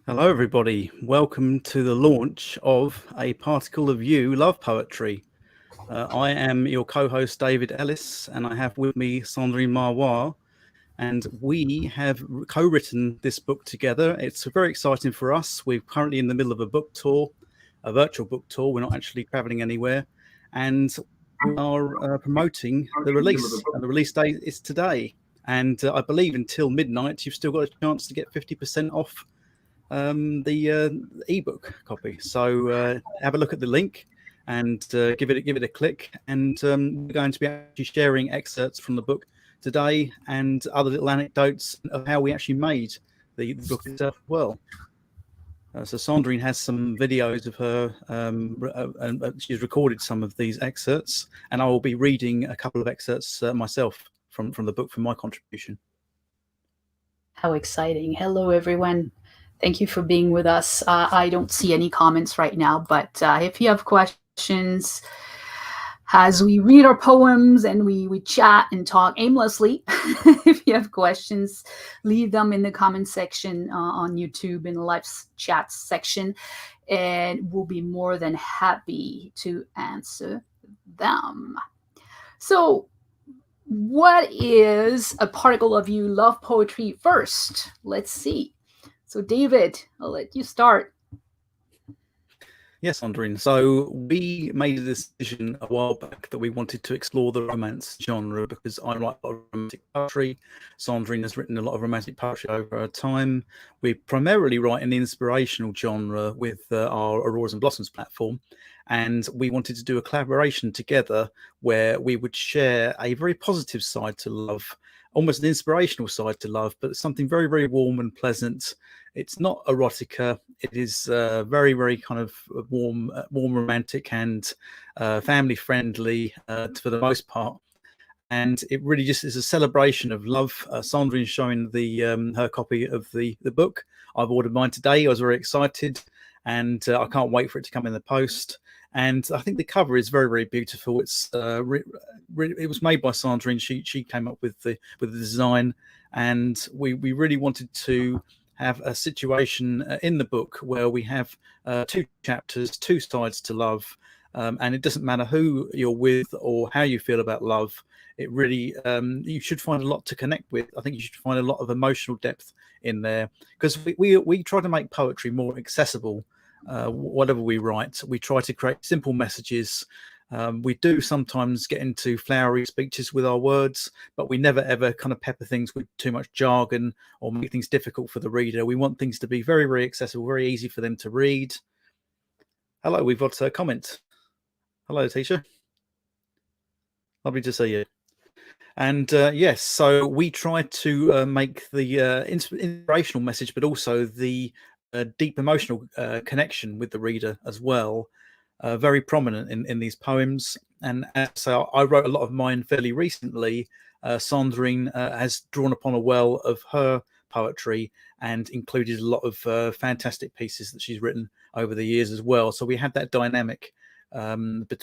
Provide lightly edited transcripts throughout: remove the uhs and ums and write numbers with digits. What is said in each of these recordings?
Hello, everybody. Welcome to the launch of A Particle of You Love Poetry. I am your co-host, David Ellis, and I have with me Cendrine Marrouat, and we have co-written this book together. It's very exciting for us. We're currently in the middle of a book tour, a virtual book tour. We're not actually traveling anywhere, and we are promoting the release. And the release date is today. And I believe until midnight, you've still got a chance to get 50% off the ebook copy. So have a look at the link and give it a click. And we're going to be actually sharing excerpts from the book today and other little anecdotes of how we actually made the book itself as well. So Cendrine has some videos of her, and she's recorded some of these excerpts, and I will be reading a couple of excerpts myself from the book for my contribution. How exciting. Hello, everyone. Thank you for being with us. I don't see any comments right now, but if you have questions as we read our poems and we chat and talk aimlessly, if you have questions, leave them in the comment section on YouTube in the live chat section, and we'll be more than happy to answer them. So, what is A Particle of You Love Poetry first? Let's see. So, David, I'll let you start. Yes, Cendrine. So we made a decision a while back that we wanted to explore the romance genre because I write a lot of romantic poetry. Cendrine has written a lot of romantic poetry over her time. We primarily write in the inspirational genre with our Auroras and Blossoms platform. And we wanted to do a collaboration together where we would share a very positive side to love, almost an inspirational side to love, but something very, very warm and pleasant. It's not erotica. It is very, very kind of warm, romantic and family friendly for the most part. And it really just is a celebration of love. Cendrine showing her copy of the book. I've ordered mine today. I was very excited, and I can't wait for it to come in the post. And I think the cover is very, very beautiful. It's it was made by Cendrine. She came up with the design, and we really wanted to have a situation in the book where we have two chapters, two sides to love, and it doesn't matter who you're with or how you feel about love. It really you should find a lot to connect with. I think you should find a lot of emotional depth in there because we try to make poetry more accessible. Whatever we write, we try to create simple messages. We do sometimes get into flowery speeches with our words, but we never ever kind of pepper things with too much jargon or make things difficult for the reader. We want things to be very, very accessible, very easy for them to read. Hello, we've got a comment. Hello, teacher. Lovely to see you. And yes, so we try to make the inspirational message, but also the deep emotional connection with the reader as well, very prominent in these poems. And so I wrote a lot of mine fairly recently. Cendrine has drawn upon a well of her poetry and included a lot of fantastic pieces that she's written over the years as well. So we had that dynamic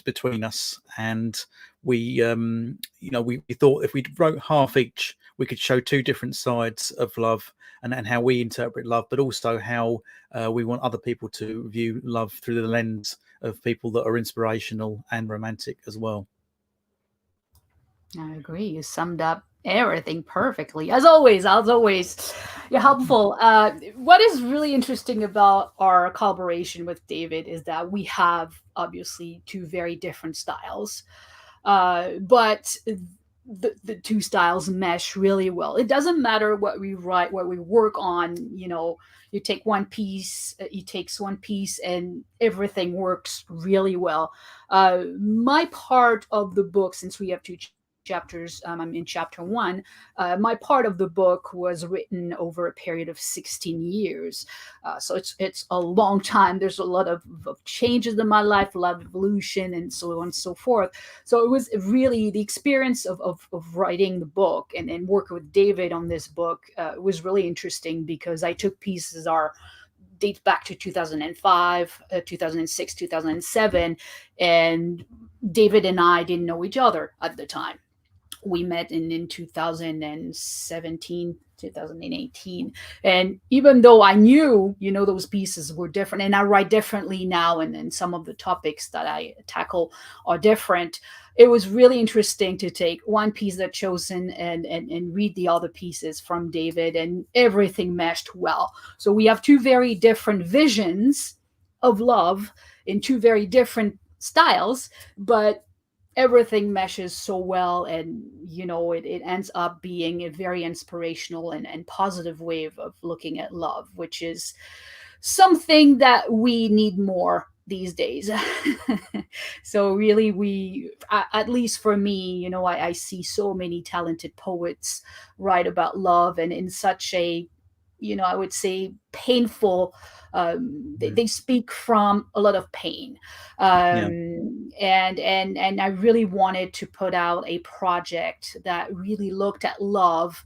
between us, and we thought if we wrote half each, we could show two different sides of love and how we interpret love, but also how we want other people to view love through the lens of people that are inspirational and romantic as well. I agree. You summed up everything perfectly. As always, you're helpful. What is really interesting about our collaboration with David is that we have obviously two very different styles. But the two styles mesh really well. It doesn't matter what we write, what we work on. You take one piece, he takes one piece, and everything works really well. My part of the book, since we have two chapters, I'm in chapter 1. My part of the book was written over a period of 16 years. So it's a long time. There's a lot of changes in my life, a lot of evolution, and so on and so forth. So it was really the experience of writing the book and working with David on this book was really interesting, because I took pieces dates back to 2005, 2006, 2007, and David and I didn't know each other at the time. We met in 2017, 2018. And even though I knew, those pieces were different, and I write differently now, and some of the topics that I tackle are different, it was really interesting to take one piece that chosen and read the other pieces from David, and everything meshed well. So we have two very different visions of love in two very different styles, but everything meshes so well, and it ends up being a very inspirational and positive way of looking at love, which is something that we need more these days. So really, at least for me, I see so many talented poets write about love, and in such a, I would say, painful, they speak from a lot of pain. Yeah. And I really wanted to put out a project that really looked at love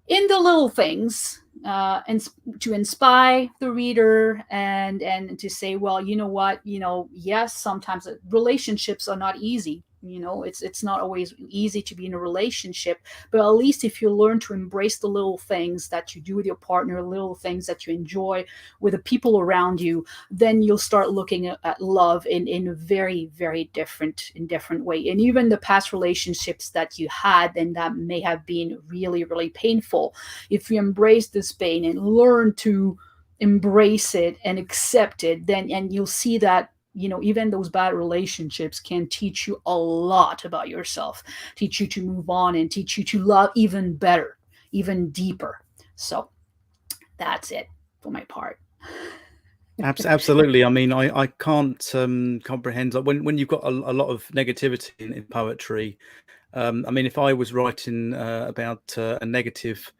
in the little things, and to inspire the reader, and to say, well, you know what, yes, sometimes relationships are not easy. It's not always easy to be in a relationship, but at least if you learn to embrace the little things that you do with your partner, little things that you enjoy with the people around you, then you'll start looking at love in a very, very different way. And even the past relationships that you had and that may have been really, really painful, if you embrace this pain and learn to embrace it and accept it, then, and you'll see that even those bad relationships can teach you a lot about yourself, teach you to move on, and teach you to love even better, even deeper. So that's it for my part. Absolutely. I mean, I can't comprehend, like, when you've got a lot of negativity in poetry. I mean, if I was writing about a negative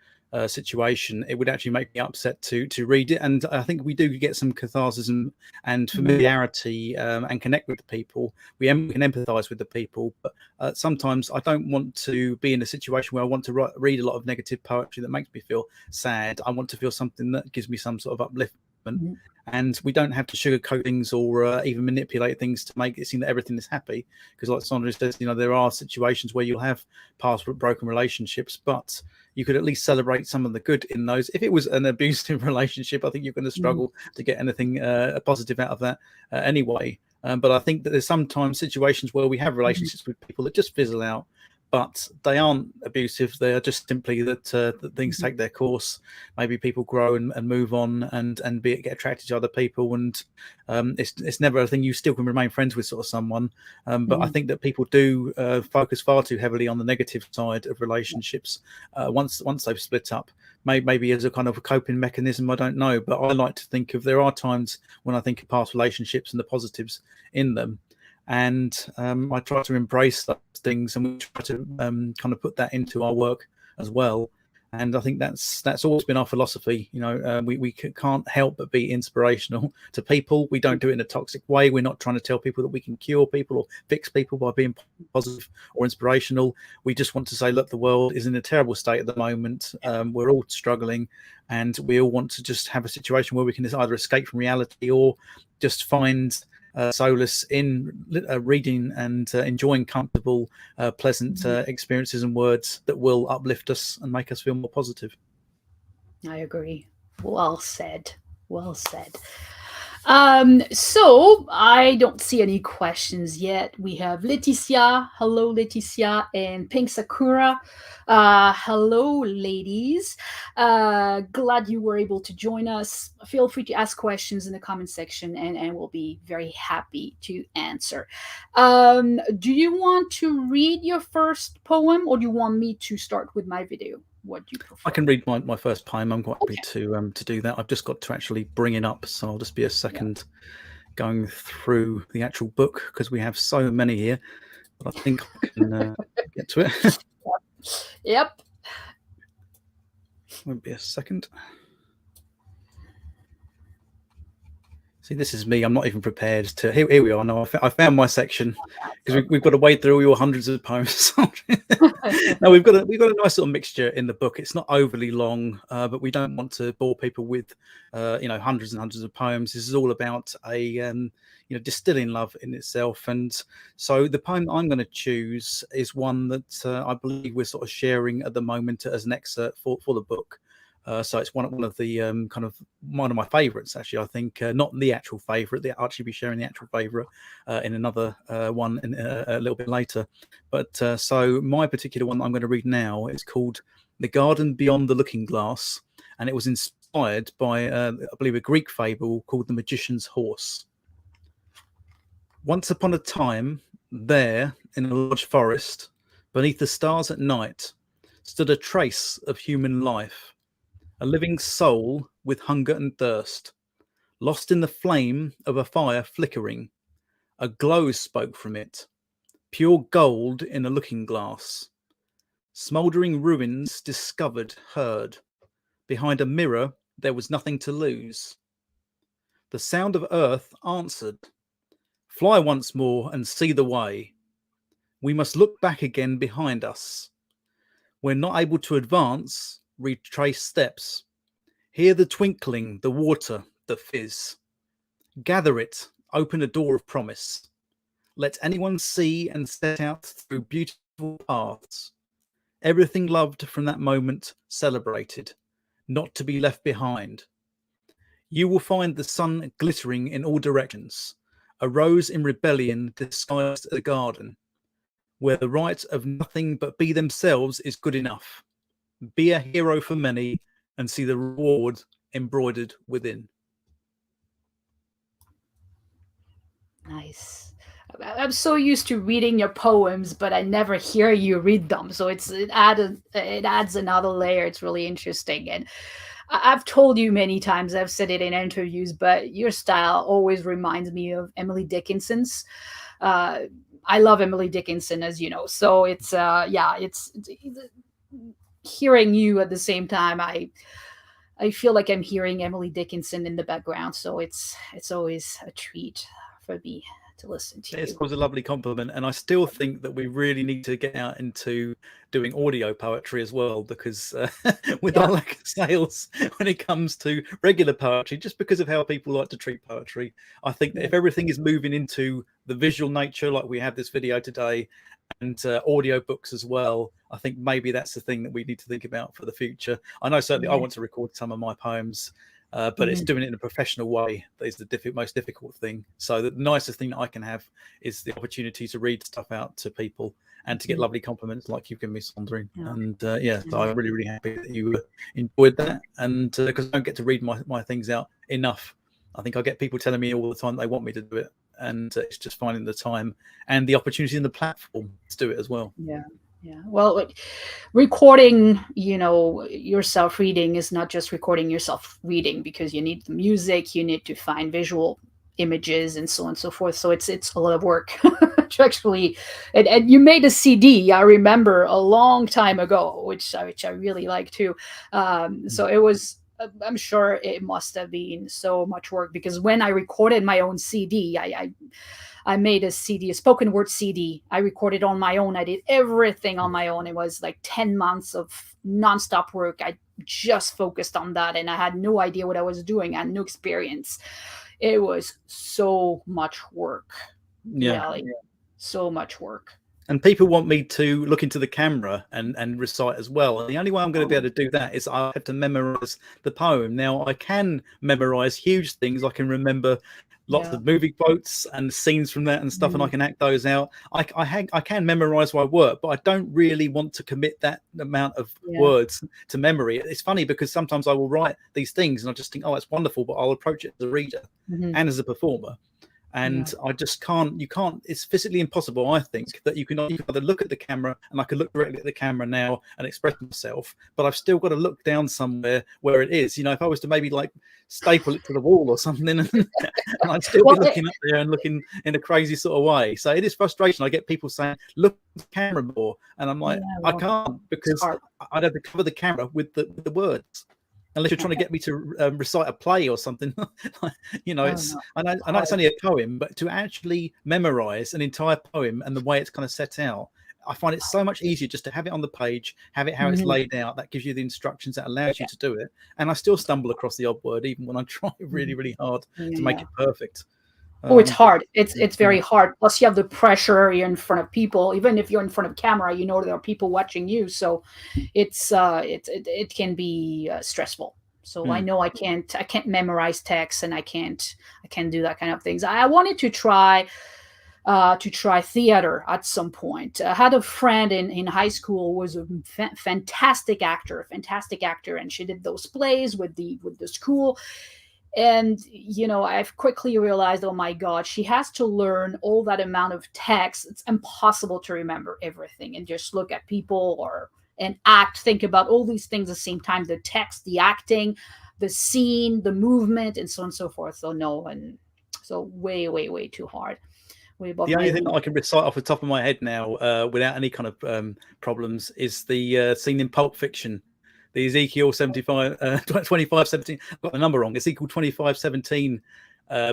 situation, it would actually make me upset to read it. And I think we do get some catharsis and familiarity, and connect with the people. We can empathize with the people, but sometimes I don't want to be in a situation where I want to read a lot of negative poetry that makes me feel sad. I want to feel something that gives me some sort of upliftment. And we don't have to sugarcoat things or even manipulate things to make it seem that everything is happy. Because like Cendrine says, there are situations where you'll have past broken relationships, but you could at least celebrate some of the good in those. If it was an abusive relationship, I think you're going to struggle to get anything positive out of that anyway. But I think that there's sometimes situations where we have relationships with people that just fizzle out, but they aren't abusive. They are just simply that things take their course. Maybe people grow and move on and get attracted to other people. And it's never a thing. You still can remain friends with sort of someone. But I think that people do focus far too heavily on the negative side of relationships once they've split up. Maybe as a kind of a coping mechanism, I don't know. But I like to think of, there are times when I think of past relationships and the positives in them. And I try to embrace those things, and we try to kind of put that into our work as well. And I think that's always been our philosophy. We can't help but be inspirational to people. We don't do it in a toxic way. We're not trying to tell people that we can cure people or fix people by being positive or inspirational. We just want to say, look, the world is in a terrible state at the moment. We're all struggling, and we all want to just have a situation where we can either escape from reality or just find solace in reading and enjoying comfortable, pleasant experiences and words that will uplift us and make us feel more positive. I agree. Well said. Well said. So I don't see any questions yet. We have Leticia. Hello, Leticia, and Pink Sakura. Hello, ladies. Glad you were able to join us. Feel free to ask questions in the comment section, and we'll be very happy to answer. Do you want to read your first poem, or do you want me to start with my video? What do you prefer? I can read my first poem. I'm quite happy to do that. I've just got to actually bring it up, so I'll just be a second going through the actual book because we have so many here. But I think I can get to it. Yep. Won't be a second. See, this is me. I'm not even prepared to. Here we are. Now I found my section because we've got to wade through all your hundreds of poems. No, we've got a nice little mixture in the book. It's not overly long, but we don't want to bore people with hundreds and hundreds of poems. This is all about a distilling love in itself. And so the poem I'm going to choose is one that I believe we're sort of sharing at the moment as an excerpt for the book. So it's one of the kind of one of my favorites, actually. I think not the actual favorite. I'll actually be sharing the actual favorite in another one a little bit later. But so my particular one that I'm going to read now is called "The Garden Beyond the Looking Glass," and it was inspired by I believe a Greek fable called "The Magician's Horse." Once upon a time, there in a large forest, beneath the stars at night, stood a trace of human life. A living soul with hunger and thirst, lost in the flame of a fire flickering. A glow spoke from it, pure gold in a looking glass. Smouldering ruins discovered, heard. Behind a mirror there was nothing to lose. The sound of earth answered, fly once more and see the way. We must look back again behind us. We're not able to advance, retrace steps. Hear the twinkling, the water, the fizz. Gather it, open a door of promise. Let anyone see and set out through beautiful paths. Everything loved from that moment celebrated, not to be left behind. You will find the sun glittering in all directions, a rose in rebellion disguised as a garden, where the right of nothing but be themselves is good enough. Be a hero for many and see the reward embroidered within. Nice. I'm so used to reading your poems, but I never hear you read them. So it adds another layer. It's really interesting. And I've told you many times, I've said it in interviews, but your style always reminds me of Emily Dickinson's. I love Emily Dickinson, as you know. So it's hearing you at the same time. I feel like I'm hearing Emily Dickinson in the background. So it's always a treat for me to listen to. It was a lovely compliment, and I still think that we really need to get out into doing audio poetry as well, because with our lack of sales when it comes to regular poetry, just because of how people like to treat poetry, I think that if everything is moving into the visual nature like we have this video today, and audio books as well, I think maybe that's the thing that we need to think about for the future. I know certainly I want to record some of my poems, but it's doing it in a professional way that is the most difficult thing. So the nicest thing that I can have is the opportunity to read stuff out to people and to get lovely compliments like you've given me, Cendrine. And so I'm really, really happy that you enjoyed that. And because I don't get to read my things out enough, I think I get people telling me all the time they want me to do it. And it's just finding the time and the opportunity and the platform to do it as well. Yeah. Well, recording, yourself reading is not just recording yourself reading, because you need the music, you need to find visual images and so on and so forth. So it's a lot of work to actually, and you made a CD, I remember, a long time ago, which I really like too. So it was, I'm sure it must have been so much work, because when I recorded my own CD, I made a CD, a spoken word CD. I recorded on my own. I did everything on my own. It was like 10 months of nonstop work. I just focused on that, and I had no idea what I was doing. I had no experience. It was so much work. Really. So much work. And people want me to look into the camera and recite as well. And the only way I'm going to be able to do that is I have to memorize the poem. Now, I can memorize huge things. I can remember lots of movie quotes and scenes from that and stuff, and I can act those out. I can memorize my work, but I don't really want to commit that amount of words to memory. It's funny because sometimes I will write these things and I just think, oh, that's wonderful, but I'll approach it as a reader and as a performer. And I just can't, it's physically impossible, I think, that you can either look at the camera, and I can look directly at the camera now and express myself, but I've still got to look down somewhere where it is. You know, if I was to maybe like staple it to the wall or something, and I'd still be looking up there and looking in a crazy sort of way. So it is frustration. I get people saying, look at the camera more. And I'm like, I can't, because I'd have to cover the camera with the words. Unless you're trying to get me to recite a play or something. You know, I know it's only a poem, but to actually memorize an entire poem and the way it's kind of set out, I find it so much easier just to have it on the page, have it how it's laid out. That gives you the instructions, that allows you to do it. And I still stumble across the odd word, even when I try really, really hard to make it perfect. It's hard. It's very hard. Plus, you have the pressure. You're in front of people. Even if you're in front of camera, you know there are people watching you. So, it can be stressful. So I know I can't memorize text, and I can't do that kind of things. I wanted to try theater at some point. I had a friend in high school who was a fantastic actor, and she did those plays with the school. And, you know, I've quickly realized, oh my God, she has to learn all that amount of text. It's impossible to remember everything and just look at people and think about all these things at the same time, the text, the acting, the scene, the movement, and so on and so forth. So no, and so way, way, way too hard. The only thing that I can recite off the top of my head now without any kind of problems is the scene in Pulp Fiction. The Ezekiel 25:17. I've got the number wrong. Ezekiel 25:17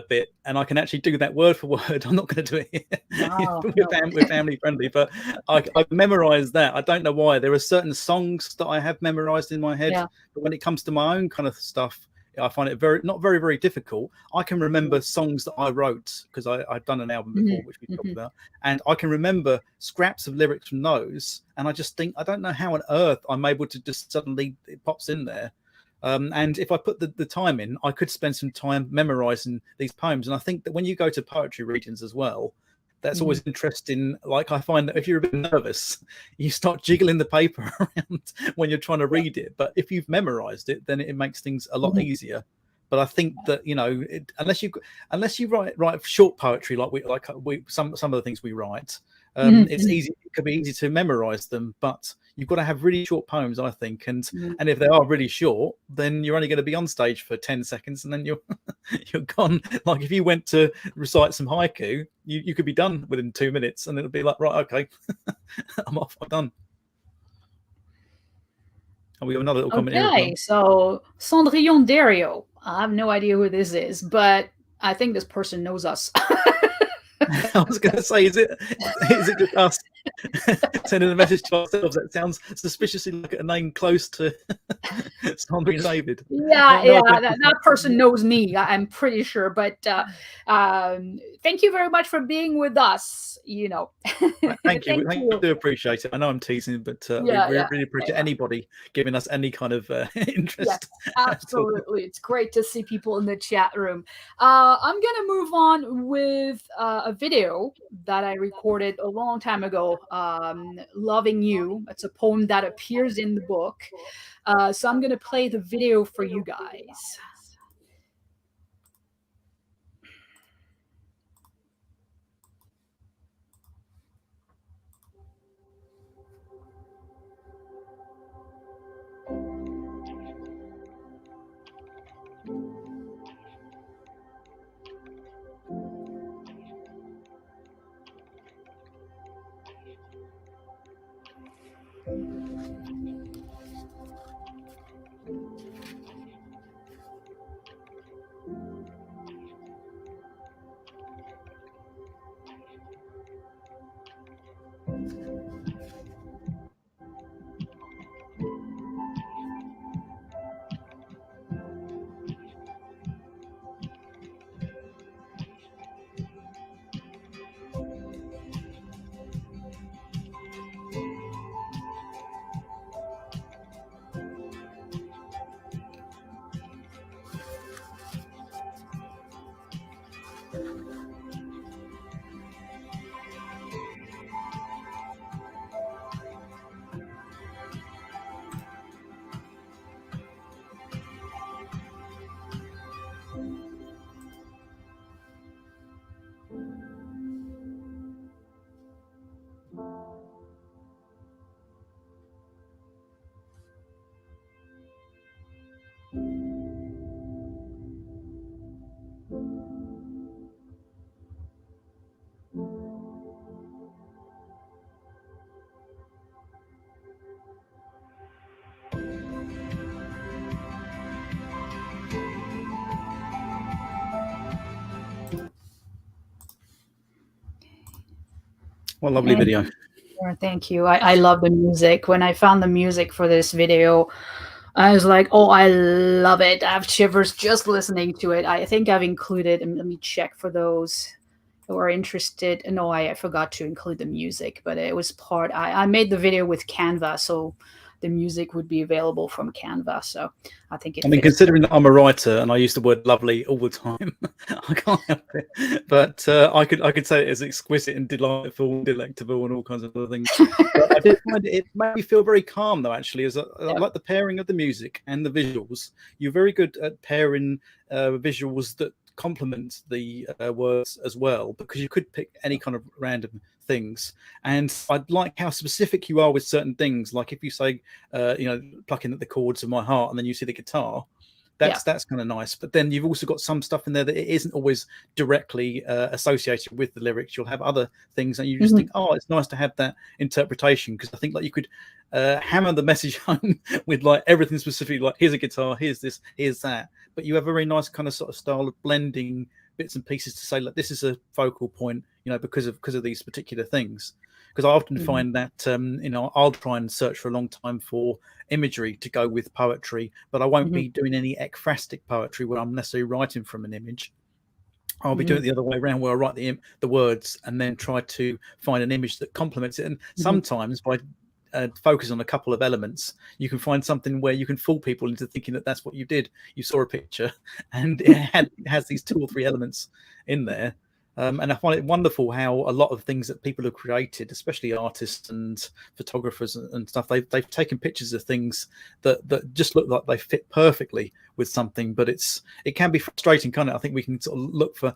bit, and I can actually do that word for word. I'm not going to do it we're family friendly, but I've memorized that. I don't know why. There are certain songs that I have memorized in my head, but when it comes to my own kind of stuff, I find it not very, very difficult. I can remember songs that I wrote because I've done an album before, which we talked about, and I can remember scraps of lyrics from those. And I just think, I don't know how on earth I'm able to just suddenly, it pops in there. And if I put the time in, I could spend some time memorizing these poems. And I think that when you go to poetry readings as well, that's always interesting. Like, I find that if you're a bit nervous, you start jiggling the paper around when you're trying to read it. But if you've memorized it, then it makes things a lot easier. But I think that, you know, unless you write short poetry like some of the things we write, it's easy. It could be easy to memorize them, but you've got to have really short poems, I think. And if they are really short, then you're only going to be on stage for 10 seconds, and then you're gone. Like if you went to recite some haiku, you could be done within 2 minutes, and it'll be like, right, okay, I'm off, I'm done. And we have another little comment here. Okay, so Cendrine David. I have no idea who this is, but I think this person knows us. I was going to say, is it just us sending a message to ourselves? That sounds suspiciously like a name close to Cendrine David. That person knows me, I'm pretty sure. But thank you very much for being with us. You know, thank you. I do appreciate it. I know I'm teasing, but we really appreciate anybody giving us any kind of interest. Yes, absolutely. It's great to see people in the chat room. I'm going to move on with a video that I recorded a long time ago, Loving You. It's a poem that appears in the book. So I'm going to play the video for you guys. What a lovely video. Thank you. I love the music. When I found the music for this video, I was like, oh, I love it. I have shivers just listening to it. I think I've included, and let me check for those who are interested. No, I forgot to include the music, but it was part, I made the video with Canva, so the music would be available from Canva. So I think I mean, considering that I'm a writer and I use the word lovely all the time, I can't help it. But I could say it as exquisite and delightful, delectable, and all kinds of other things. But I did find it made me feel very calm, though. Actually, as I like the pairing of the music and the visuals. You're very good at pairing visuals that complement the words as well, because you could pick any kind of random things, and I like how specific you are with certain things. Like if you say, plucking at the chords of my heart, and then you see the guitar, that's kind of nice. But then you've also got some stuff in there that it isn't always directly associated with the lyrics. You'll have other things, and you just think, oh, it's nice to have that interpretation, because I think like you could hammer the message home with like everything specific, like here's a guitar, here's this, here's that. But you have a very nice kind of sort of style of blending bits and pieces to say, like, this is a focal point, because of these particular things. Because I often find that I'll try and search for a long time for imagery to go with poetry, but I won't be doing any ekphrastic poetry where I'm necessarily writing from an image. I'll be doing it the other way around, where I write the words and then try to find an image that complements it. And sometimes by focus on a couple of elements, you can find something where you can fool people into thinking that that's what you did. You saw a picture and it has these 2 or 3 elements in there. And I find it wonderful how a lot of things that people have created, especially artists and photographers and stuff, they've taken pictures of things that just look like they fit perfectly with something. But it can be frustrating, can't it? I think we can sort of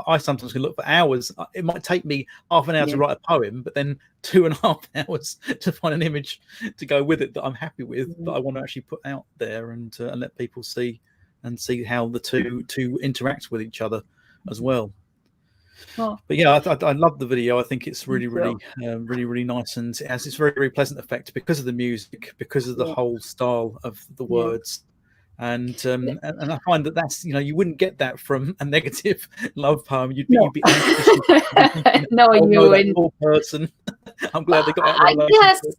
I sometimes can look for hours. It might take me half an hour to write a poem, but then 2.5 hours to find an image to go with it that I'm happy with, that I want to actually put out there and let people see how the two interact with each other as well. But yeah, I love the video. I think it's really nice, and it has this very, very pleasant effect because of the music, because of the whole style of the words. And I find that's you wouldn't get that from a negative love poem. You'd be anxious. That poor person. I'm glad they got out of the relationship.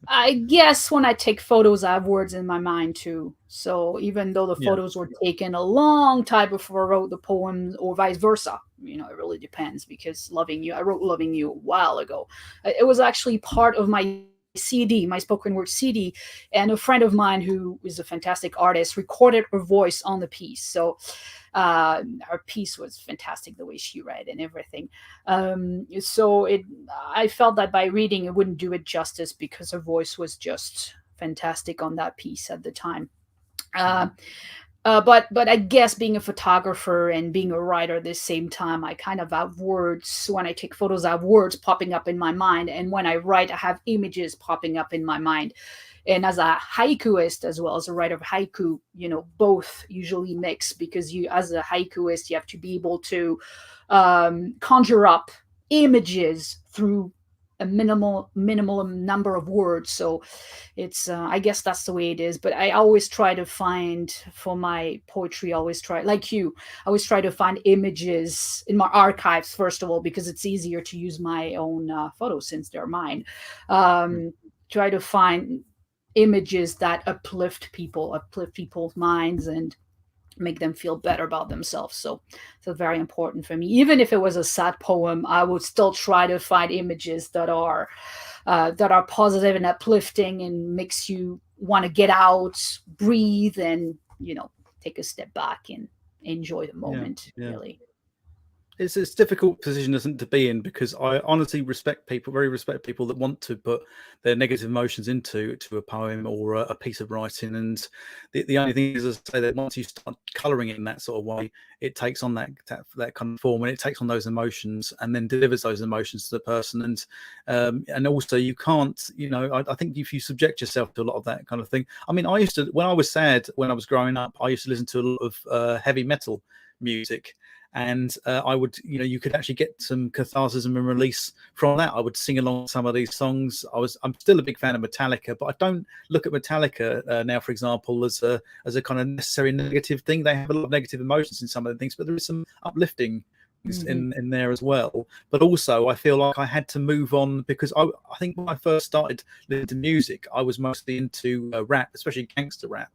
I guess when I take photos, I have words in my mind too. So even though the photos were taken a long time before I wrote the poem, or vice versa, it really depends, because I wrote Loving You a while ago. It was actually part of my CD, my spoken word CD, and a friend of mine who is a fantastic artist recorded her voice on the piece. So her piece was fantastic, the way she read and everything. So I felt that by reading it wouldn't do it justice, because her voice was just fantastic on that piece at the time. But I guess being a photographer and being a writer at the same time, I kind of have words. When I take photos, I have words popping up in my mind. And when I write, I have images popping up in my mind. And as a haikuist, as well as a writer of haiku, both usually mix, because as a haikuist, you have to be able to conjure up images through a minimal number of words. So it's I guess that's the way it is. But I always try to find, for my poetry, like you, I always try to find images in my archives, first of all, because it's easier to use my own photos since they're mine. Try to find images that uplift people's minds and make them feel better about themselves. So very important for me. Even if it was a sad poem, I would still try to find images that are positive and uplifting, and makes you want to get out, breathe, and take a step back and enjoy the moment. Really, it's a difficult position, isn't it, to be in, because I honestly respect people that want to put their negative emotions into a poem or a piece of writing. And the only thing is, as I say, that once you start colouring it in that sort of way, it takes on that kind of form, and it takes on those emotions and then delivers those emotions to the person. And also you can't, I think if you subject yourself to a lot of that kind of thing. I mean, I used to, when I was sad, when I was growing up, I used to listen to a lot of heavy metal music. And I would, you could actually get some catharsis and release from that. I would sing along some of these songs. I'm still a big fan of Metallica, but I don't look at Metallica now, for example, as a kind of necessary negative thing. They have a lot of negative emotions in some of the things, but there is some uplifting things in there as well. But also I feel like I had to move on, because I think when I first started listening to music, I was mostly into rap, especially gangster rap.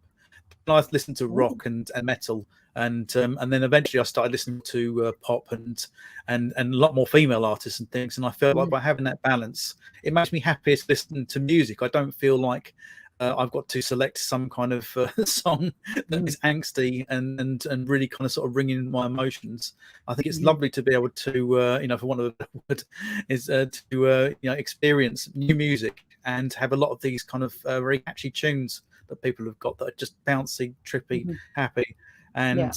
And I listened to rock and metal, and then eventually I started listening to pop and a lot more female artists and things. And I felt like by having that balance, it makes me happier to listen to music. I don't feel like I've got to select some kind of song that is angsty and really kind of sort of ringing my emotions. I think it's lovely to be able to, you know, for one of the word, is to you know, experience new music and have a lot of these kind of very catchy tunes that people have got that are just bouncy, trippy, happy. And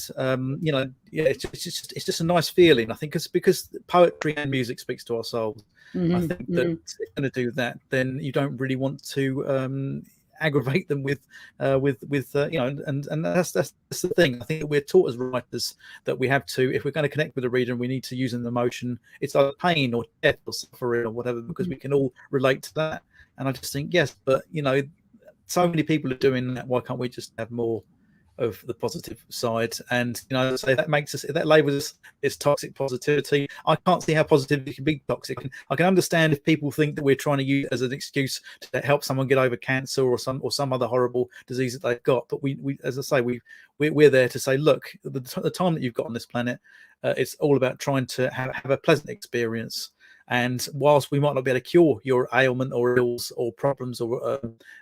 you know, it's just a nice feeling. I think it's because poetry and music speaks to our souls. I think that if you're going to do that, then you don't really want to aggravate them with you know, and that's the thing. I think that we're taught as writers that we have to, if we're going to connect with the reader, and we need to use an emotion, it's either pain or death or suffering or whatever, because we can all relate to that. And I just think, yes, but you know, so many people are doing that. Why can't we just have more of the positive side? And you know, say that makes us, that labels us as toxic positivity. I can't see how positivity can be toxic. I can understand if people think that we're trying to use it as an excuse to help someone get over cancer or some other horrible disease that they've got. But we as I say, we're there to say, look, the time that you've got on this planet, it's all about trying to have a pleasant experience. And whilst we might not be able to cure your ailment or ills or problems or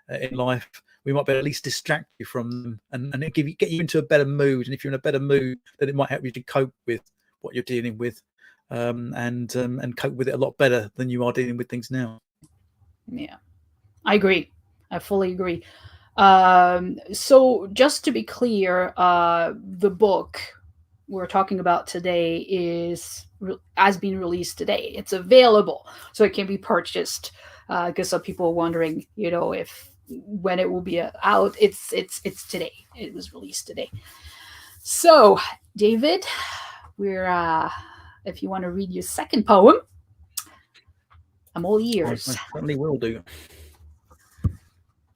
in life, we might be able to at least distract you from them and get you into a better mood. And if you're in a better mood, then it might help you to cope with what you're dealing with, and cope with it a lot better than you are dealing with things now. Yeah, I agree. I fully agree. So just to be clear, the book we're talking about today has been released today. It's available, so it can be purchased. Because some people are wondering, you know, when it will be out. It's today. It was released today. So, David, we're if you want to read your second poem, I'm all ears. I certainly will do.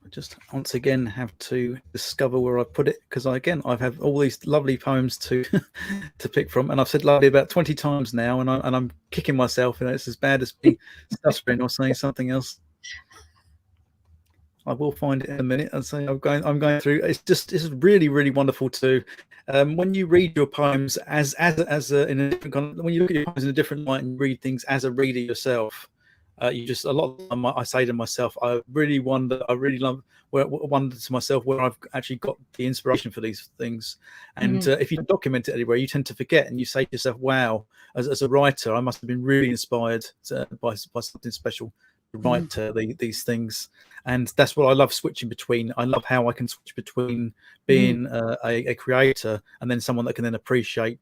Just once again have to discover where I put it, because I have all these lovely poems to to pick from, and I've said lovely about 20 times now, and I'm kicking myself. You know, it's as bad as me stuttering or saying something else. I will find it in a minute. And say I'm going through. It's really, really wonderful to when you read your poems as in a different, when you look at your poems in a different light and read things as a reader yourself. You just, a lot of the time I say to myself, I really wonder to myself where I've actually got the inspiration for these things. And if you don't document it anywhere, you tend to forget, and you say to yourself, wow, as a writer, I must have been really inspired by something special to write these things. And that's what I love switching between. I love how I can switch between being a creator and then someone that can then appreciate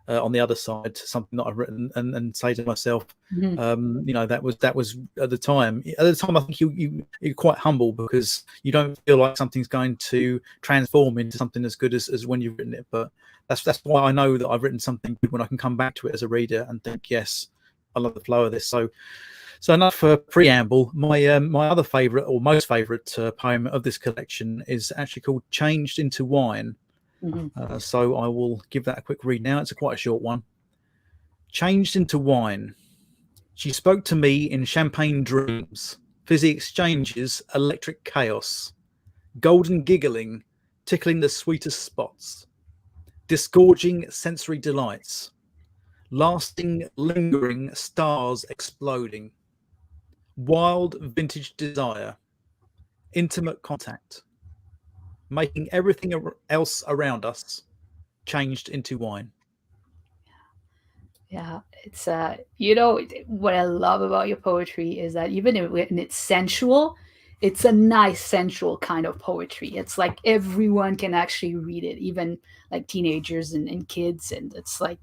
on the other side something that I've written and say to myself, you know, that was at the time I think you're quite humble, because you don't feel like something's going to transform into something as good as when you've written it. But that's why I know that I've written something good when I can come back to it as a reader and think, yes, I love the flow of this. So enough for preamble. My my other favorite, or most favorite poem of this collection is actually called Changed into Wine. So I will give that a quick read now. It's quite a short one. Changed into wine. She spoke to me in champagne dreams, fizzy exchanges, electric chaos, golden giggling, tickling the sweetest spots, disgorging sensory delights, lasting, lingering stars exploding, wild vintage desire, intimate contact, making everything else around us changed into wine. Yeah, it's you know, what I love about your poetry is that even when it's sensual, it's a nice sensual kind of poetry. It's like everyone can actually read it, even like teenagers and kids, and it's like,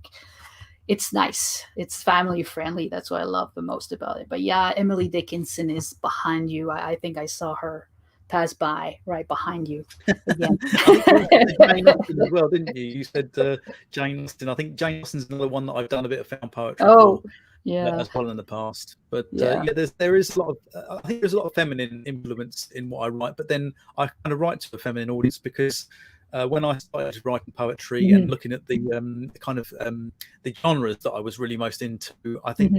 it's nice. It's family friendly. That's what I love the most about it. But yeah, Emily Dickinson is behind you. I think I saw her pass by right behind you again. Jane Austen as well, didn't you? You said Jane Austen. I think Jane Austen's another one that I've done a bit of found poetry for, as well in the past. But there is a lot of I think there's a lot of feminine influence in what I write, but then I kind of write to a feminine audience because when I started writing poetry and looking at the kind of the genres that I was really most into, I think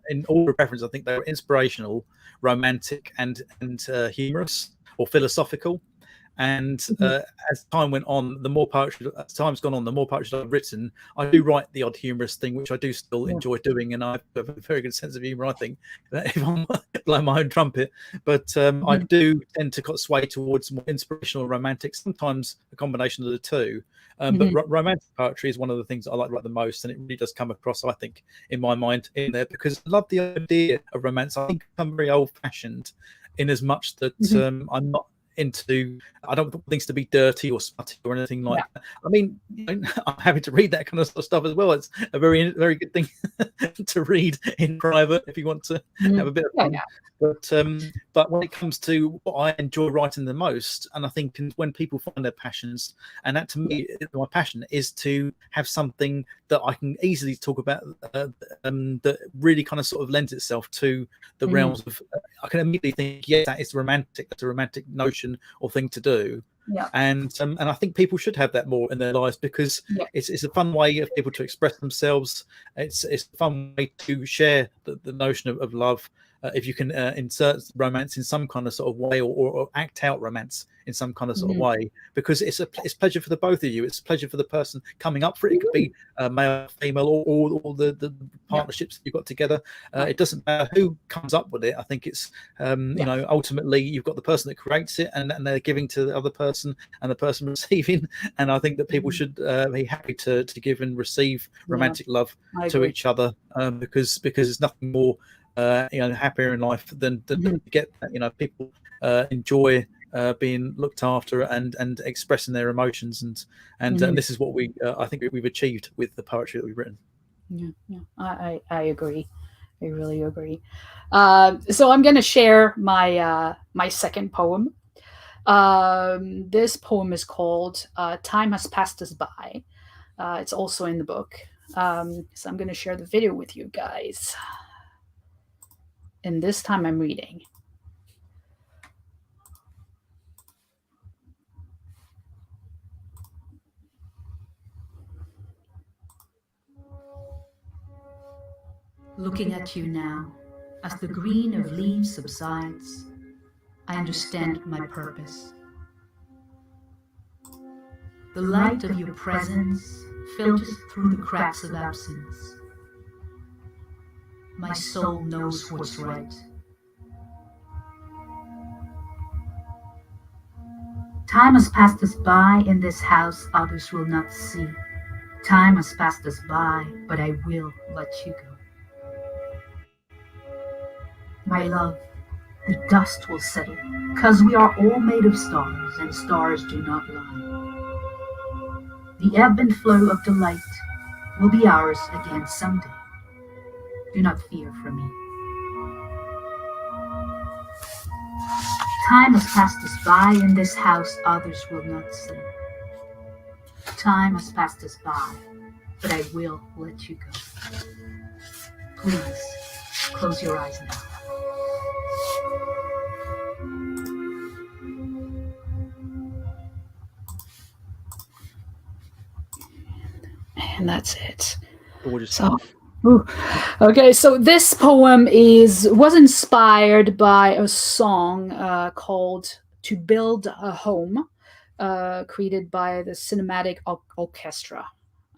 in order of preference, I think they were inspirational, romantic, and humorous or philosophical. And as time went on, the more poetry, as time's gone on, the more poetry I've written. I do write the odd humorous thing, which I do still enjoy doing, and I have a very good sense of humor, I think, if I'm blowing my own trumpet. But I do tend to sway towards more inspirational, romantic, sometimes a combination of the two. But romantic poetry is one of the things I like to write the most, and it really does come across, I think, in my mind in there, because I love the idea of romance. I think I'm very old-fashioned in as much that I'm not into, I don't want things to be dirty or smutty or anything like that. I mean, I'm happy to read that kind of stuff as well. It's a very, very good thing to read in private if you want to have a bit of fun. But when it comes to what I enjoy writing the most, and I think when people find their passions, and that to me, my passion is to have something that I can easily talk about that really kind of sort of lends itself to the realms of, I can immediately think, yes, that is romantic. That's a romantic notion or thing to do. And I think people should have that more in their lives, because it's a fun way of people to express themselves. It's a fun way to share the notion of love. If you can insert romance in some kind of sort of way, or act out romance in some kind of sort of way, because it's pleasure for the both of you. It's pleasure for the person coming up for it. It could be male, female, or the partnerships that you've got together. It doesn't matter who comes up with it. I think it's you know, ultimately you've got the person that creates it, and they're giving to the other person, and the person receiving. And I think that people should be happy to give and receive romantic love to each other, because there's nothing more you know, happier in life than to get that. You know, people enjoy being looked after and expressing their emotions, and this is what we I think we've achieved with the poetry that we've written. I agree. I really agree. So I'm going to share my my second poem. This poem is called "Time Has Passed Us By." It's also in the book, so I'm going to share the video with you guys. And this time I'm reading. Looking at you now, as the green of leaves subsides, I understand my purpose. The light of your presence filters through the cracks of absence. My soul knows what's right. Time has passed us by in this house others will not see. Time has passed us by, but I will let you go. My love, the dust will settle, 'cause we are all made of stars, and stars do not lie. The ebb and flow of delight will be ours again someday. Do not fear for me. Time has passed us by in this house others will not see. Time has passed us by, but I will let you go. Please, close your eyes now. And that's it. Gorgeous. So, okay, so this poem was inspired by a song called "To Build a Home," created by the Cinematic Orchestra.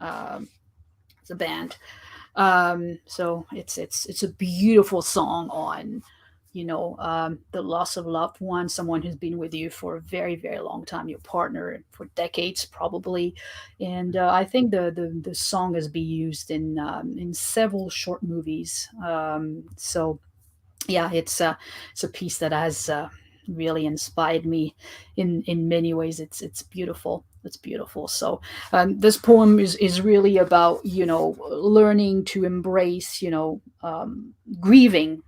It's a band. So it's a beautiful song on, you know, the loss of a loved one, someone who's been with you for a very, very long time, your partner for decades probably. And I think the song has been used in several short movies. So yeah, it's a piece that has really inspired me in many ways. It's beautiful. It's beautiful. So this poem is really about, you know, learning to embrace, you know, grieving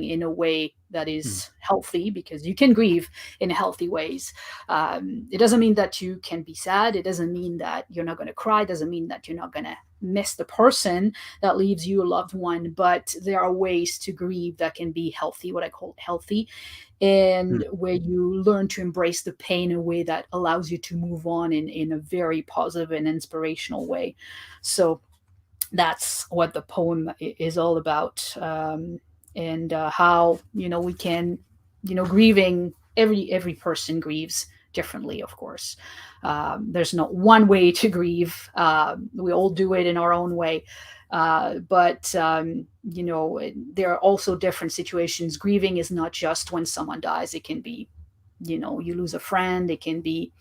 in a way that is healthy, because you can grieve in healthy ways. It doesn't mean that you can be sad. It doesn't mean that you're not going to cry. It doesn't mean that you're not going to miss the person that leaves you, a loved one. But there are ways to grieve that can be healthy, what I call healthy, and where you learn to embrace the pain in a way that allows you to move on in a very positive and inspirational way. So that's what the poem is all about. And how, we can, grieving, every person grieves differently, of course. There's not one way to grieve. We all do it in our own way. But there are also different situations. Grieving is not just when someone dies. It can be, you lose a friend. It can be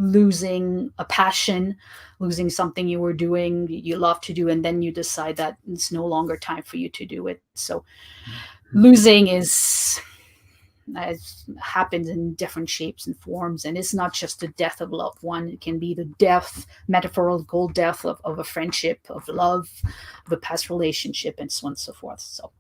losing a passion, losing something you were doing, you love to do, and then you decide that it's no longer time for you to do it. So losing happens in different shapes and forms, and it's not just the death of a loved one. It can be the metaphorical death of a friendship, of love, of a past relationship, and so on and so forth. So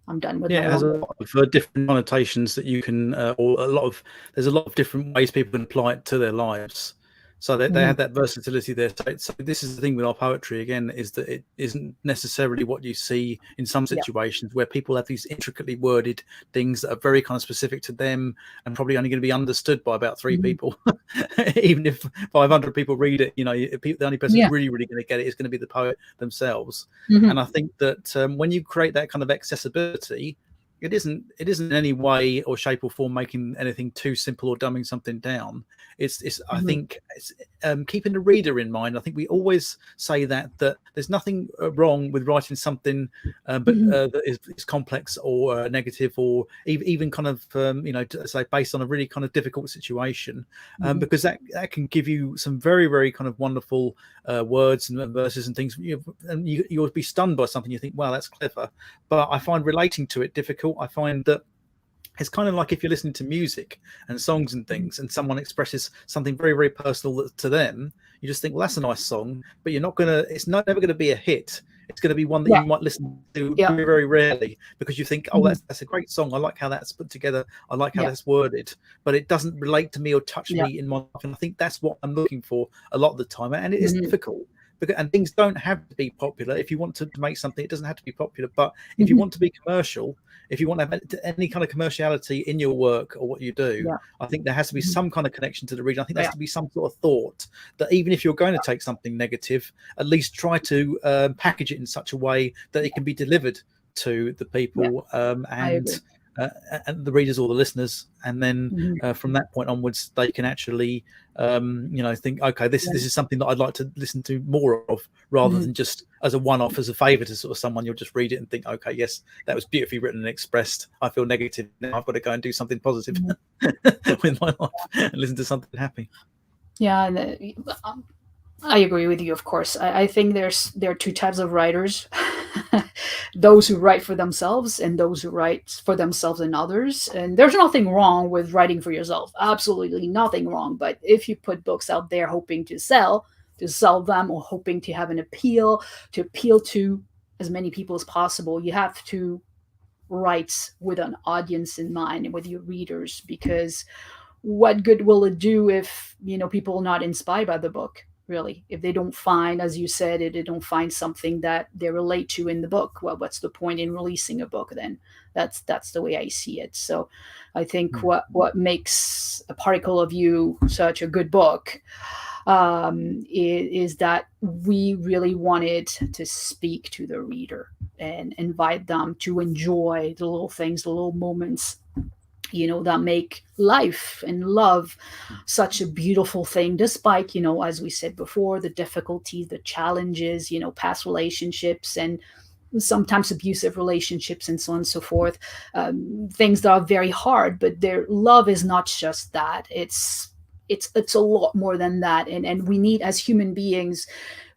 I'm done with it has a lot of different connotations that you can, there's a lot of different ways people can apply it to their lives. So they have that versatility there. So this is the thing with our poetry, again, is that it isn't necessarily what you see in some situations where people have these intricately worded things that are very kind of specific to them and probably only going to be understood by about 3 people. Even if 500 people read it, the only person who's really, really going to get it is going to be the poet themselves. And I think that when you create that kind of accessibility, it isn't in any way or shape or form making anything too simple or dumbing something down. It's I think it's keeping the reader in mind. I think we always say that there's nothing wrong with writing something that is complex or negative, or even kind of say based on a really kind of difficult situation, because that can give you some very, very kind of wonderful words and verses and things, and you'll be stunned by something. You think, wow, that's clever, but I find relating to it difficult. I find that it's kind of like if you're listening to music and songs and things, and someone expresses something very, very personal to them, you just think, well, that's a nice song, but it's never going to be a hit. It's going to be one that you might listen to very, very rarely, because you think, oh, that's a great song. I like how that's put together. I like how that's worded, but it doesn't relate to me or touch me in my life. And I think that's what I'm looking for a lot of the time. And it is difficult. And things don't have to be popular. If you want to make something, it doesn't have to be popular. But if you want to be commercial, if you want to have any kind of commerciality in your work or what you do, I think there has to be some kind of connection to the reader. I think there has to be some sort of thought that even if you're going to take something negative, at least try to package it in such a way that it can be delivered to the people and the readers or the listeners, and then from that point onwards, they can actually think, okay, this is something that I'd like to listen to more of, rather than just as a one-off, as a favor to sort of someone. You'll just read it and think, okay, yes, that was beautifully written and expressed. I feel negative now. I've got to go and do something positive with my life and listen to something happy. Yeah, and I agree with you, of course. I think there are 2 types of writers. Those who write for themselves and those who write for themselves and others. And there's nothing wrong with writing for yourself. Absolutely nothing wrong. But if you put books out there hoping to sell them, or hoping to have an appeal to as many people as possible, you have to write with an audience in mind and with your readers, because what good will it do if people are not inspired by the book? Really, if they don't find, as you said, they don't find something that they relate to in the book, well, what's the point in releasing a book then? That's the way I see it. So I think what makes A Particle of You such a good book is that we really wanted to speak to the reader and invite them to enjoy the little things, the little moments, that make life and love such a beautiful thing, despite, as we said before, the difficulties, the challenges, past relationships, and sometimes abusive relationships, and so on and so forth. Things that are very hard, but their love is not just that. It's a lot more than that. And we need, as human beings,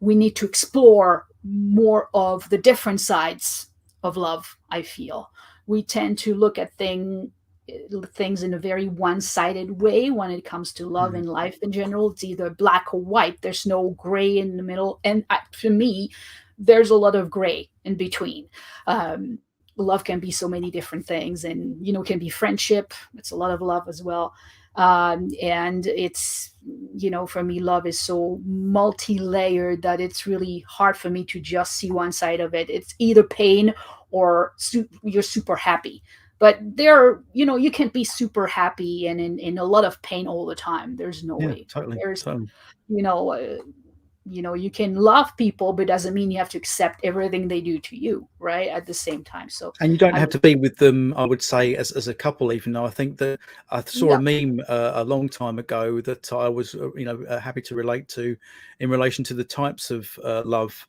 we need to explore more of the different sides of love, I feel. We tend to look at things in a very one-sided way when it comes to love and life in general. It's either black or white. There's no gray in the middle. And for me, there's a lot of gray in between. love can be so many different things, and can be friendship. It's a lot of love as well. And it's, for me, love is so multi-layered that it's really hard for me to just see one side of it. It's either pain or you're super happy. But you can't be super happy and in a lot of pain all the time. There's no way. Totally. You know, you can love people, but doesn't mean you have to accept everything they do to you, right? At the same time. So, and you don't have to be with them, I would say, as a couple, even though I think that I saw a meme a long time ago that I was, happy to relate to in relation to the types of love.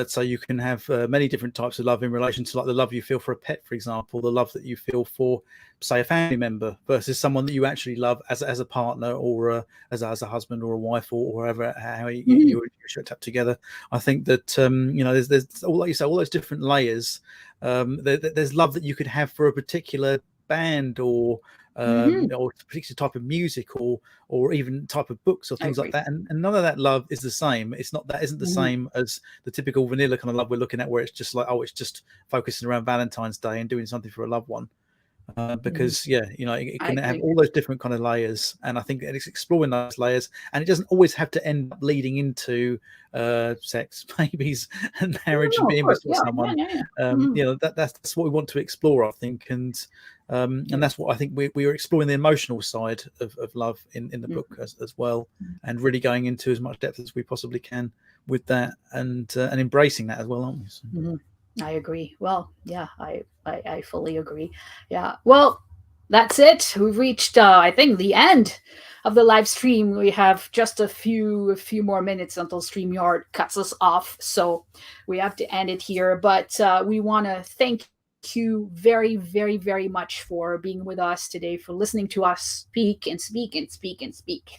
So you can have many different types of love in relation to, like, the love you feel for a pet, for example, the love that you feel for, say, a family member versus someone that you actually love as a partner, or as a husband or a wife, or whatever, how you're hooked up together. I think that there's all, like you say, all those different layers. There's love that you could have for a particular band, or a particular type of music, or even type of books or things like that, and none of that love is the same. Isn't the same as the typical vanilla kind of love we're looking at, where it's just like, it's just focusing around Valentine's Day and doing something for a loved one. Because it can have all those different kind of layers, and I think that it's exploring those layers, and it doesn't always have to end up leading into sex, babies, and marriage, and being with someone. That's what we want to explore, I think, and that's what I think we are exploring, the emotional side of love in the book as well, and really going into as much depth as we possibly can with that, and embracing that as well, aren't we? So. I agree. Well, yeah, I fully agree. Yeah. Well, that's it. We've reached, I think, the end of the live stream. We have just a few more minutes until StreamYard cuts us off, so we have to end it here. But we want to thank you very, very, very much for being with us today, for listening to us speak and speak and speak and speak.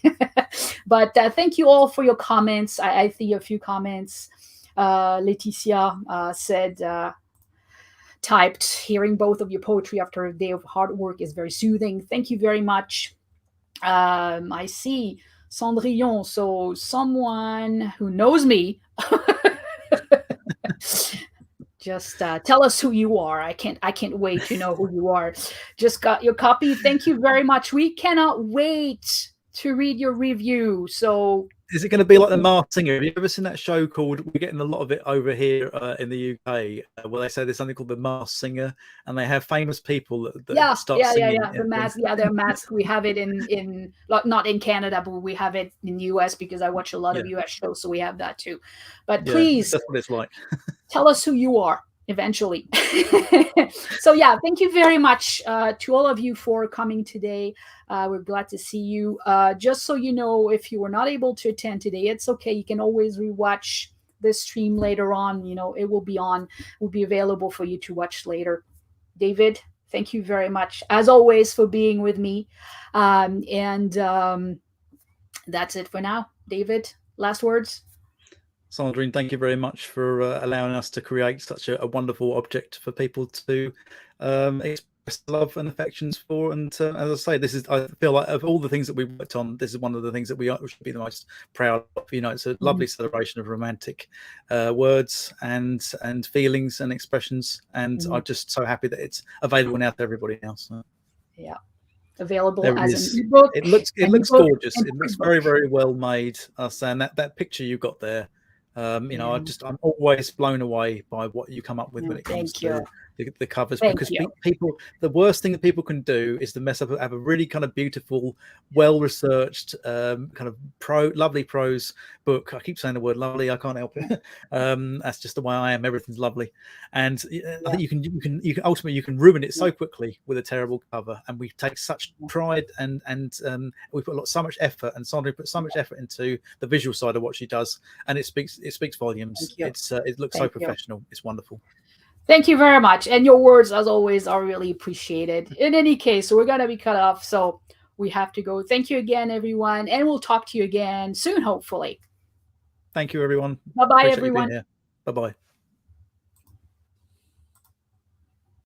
But thank you all for your comments. I see a few comments. Laetitia said, typed, hearing both of your poetry after a day of hard work is very soothing. Thank you very much. I see Cendrine, so someone who knows me. Just tell us who you are. I can't wait to know who you are. Just got your copy. Thank you very much. We cannot wait to read your review. So, is it going to be like The Masked Singer? Have you ever seen that show called? We're getting a lot of it over here in the UK, where they say there's something called The Masked Singer, and they have famous people that start singing. The mask. Yeah, they're masked. We have it in not in Canada, but we have it in the US because I watch a lot of US shows, so we have that too. But please, that's what it's like. Tell us who you are eventually. So yeah, thank you very much to all of you for coming today. We're glad to see you. Just so you know, if you were not able to attend today, it's okay. You can always rewatch this stream later on. It will be available for you to watch later. David, thank you very much, as always, for being with me. And that's it for now. David, last words? Cendrine, thank you very much for allowing us to create such a wonderful object for people to express love and affections for. And as I say, I feel like of all the things that we worked on, this is one of the things that we should be the most proud of. It's a lovely celebration of romantic words and feelings and expressions. And I'm just so happy that it's available now to everybody else. So. Yeah. Available as an ebook. It looks gorgeous. It looks very, very well made. I was saying that picture you got there. I'm always blown away by what you come up with when it comes to the covers, because people, the worst thing that people can do is to mess up, have a really kind of beautiful, well-researched, kind of lovely prose book. I keep saying the word lovely, I can't help it. That's just the way I am. Everything's lovely, and I think you can ultimately you can ruin it so quickly with a terrible cover. And we take such pride and we put so much effort, and Cendrine put so much effort into the visual side of what she does, and it speaks volumes. It looks so professional. It's wonderful. Thank you very much. And your words, as always, are really appreciated. In any case, we're going to be cut off, so we have to go. Thank you again, everyone. And we'll talk to you again soon, hopefully. Thank you, everyone. Bye-bye, everyone. Bye-bye.